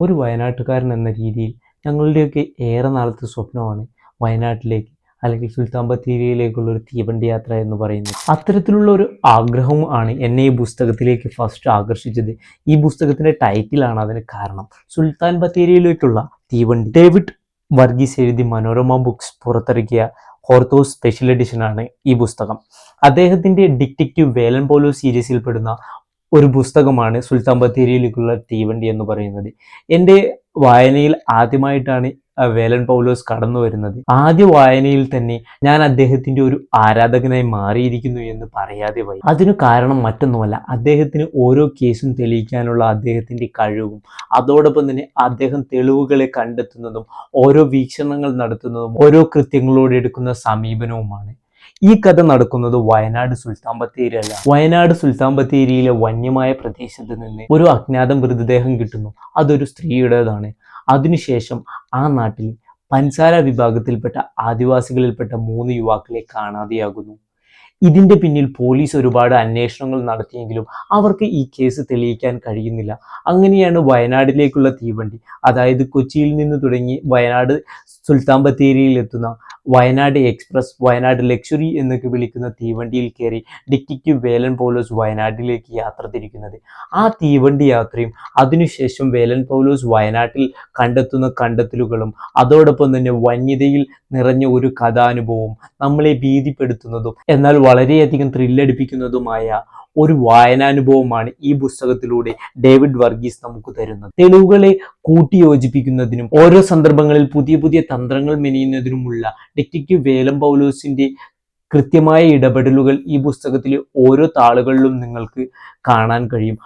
ഒരു വയനാട്ടുകാരൻ എന്ന രീതിയിൽ ഞങ്ങളുടെയൊക്കെ ഏറെ നാളത്തെ സ്വപ്നമാണ് വയനാട്ടിലേക്ക് അല്ലെങ്കിൽ സുൽത്താൻ ബത്തേരിയിലേക്കുള്ള ഒരു തീവണ്ടി യാത്ര എന്ന് പറയുന്നത്. അത്തരത്തിലുള്ള ഒരു ആഗ്രഹവും ആണ് എന്നെ ഈ പുസ്തകത്തിലേക്ക് ഫസ്റ്റ് ആകർഷിച്ചത്. ഈ പുസ്തകത്തിന്റെ ടൈറ്റിലാണ് അതിന് കാരണം. സുൽത്താൻ ബത്തേരിയിലേക്കുള്ള തീവണ്ടി. ഡേവിഡ് വർഗീസ് എഴുതി മനോരമ ബുക്സ് പുറത്തിറക്കിയ ഹോർത്തോസ് സ്പെഷ്യൽ എഡിഷനാണ് ഈ പുസ്തകം. അദ്ദേഹത്തിന്റെ ഡിറ്റക്റ്റീവ് വേലൻ പോലോ സീരീസിൽ പെടുന്ന ഒരു പുസ്തകമാണ് സുൽത്താൻ ബത്തേരിയിലേക്കുള്ള തീവണ്ടി എന്ന് പറയുന്നത്. എൻ്റെ വായനയിൽ ആദ്യമായിട്ടാണ് വേലൻ പൗലോസ് കടന്നു വരുന്നത്. ആദ്യ വായനയിൽ തന്നെ ഞാൻ അദ്ദേഹത്തിന്റെ ഒരു ആരാധകനായി മാറിയിരിക്കുന്നു എന്ന് പറയാതെ വയ്യ. അതിനു കാരണം മറ്റൊന്നുമല്ല, അദ്ദേഹത്തിന് ഓരോ കേസും തെളിയിക്കാനുള്ള അദ്ദേഹത്തിന്റെ കഴിവും അതോടൊപ്പം തന്നെ അദ്ദേഹം തെളിവുകളെ കണ്ടെത്തുന്നതും ഓരോ വീക്ഷണങ്ങൾ നടത്തുന്നതും ഓരോ കൃത്യങ്ങളോട് എടുക്കുന്ന സമീപനവുമാണ്. ഈ കഥ നടക്കുന്നത് വയനാട് സുൽത്താൻ ബത്തേരി അല്ല. വയനാട് സുൽത്താൻ ബത്തേരിയിലെ വന്യമായ പ്രദേശത്ത് നിന്ന് ഒരു അജ്ഞാത മൃതദേഹം കിട്ടുന്നു. അതൊരു സ്ത്രീയുടേതാണ്. അതിനുശേഷം ആ നാട്ടിൽ പൻസാര വിഭാഗത്തിൽപ്പെട്ട ആദിവാസികളിൽപ്പെട്ട 3 യുവാക്കളെ കാണാതെയാകുന്നു. ഇതിന്റെ പിന്നിൽ പോലീസ് ഒരുപാട് അന്വേഷണങ്ങൾ നടത്തിയെങ്കിലും അവർക്ക് ഈ കേസ് തെളിയിക്കാൻ കഴിയുന്നില്ല. അങ്ങനെയാണ് വയനാട്ടിലേക്കുള്ള തീവണ്ടി, അതായത് കൊച്ചിയിൽ നിന്ന് തുടങ്ങി വയനാട് സുൽത്താൻ ബത്തേരിയിൽ എത്തുന്ന വയനാട് എക്സ്പ്രസ്, വയനാട് ലക്ഷറി എന്നൊക്കെ വിളിക്കുന്ന തീവണ്ടിയിൽ കയറി ഡിറ്റക്റ്റീവ് വേലൻ പൗലോസ് വയനാട്ടിലേക്ക് യാത്ര തിരിക്കുന്നത്. ആ തീവണ്ടി യാത്രയും അതിനുശേഷം വേലൻ പൗലോസ് വയനാട്ടിൽ കണ്ടെത്തുന്ന കണ്ടെത്തലുകളും അതോടൊപ്പം തന്നെ വന്യതയിൽ നിറഞ്ഞ ഒരു കഥാനുഭവവും നമ്മളെ ഭീതിപ്പെടുത്തുന്നതും എന്നാൽ വളരെയധികം ത്രില്ലടിപ്പിക്കുന്നതുമായ ഒരു വായനാനുഭവമാണ് ഈ പുസ്തകത്തിലൂടെ ഡേവിഡ് വർഗീസ് നമുക്ക് തരുന്നത്. തെളിവുകളെ കൂട്ടിയോജിപ്പിക്കുന്നതിനും ഓരോ സന്ദർഭങ്ങളിൽ പുതിയ പുതിയ തന്ത്രങ്ങൾ മെനയുന്നതിനുമുള്ള ഡിറ്റക്റ്റീവ് വേലൻ പൗലോസിന്റെ കൃത്യമായ ഇടപെടലുകൾ ഈ പുസ്തകത്തിലെ ഓരോ താളുകളിലും നിങ്ങൾക്ക് കാണാൻ കഴിയും.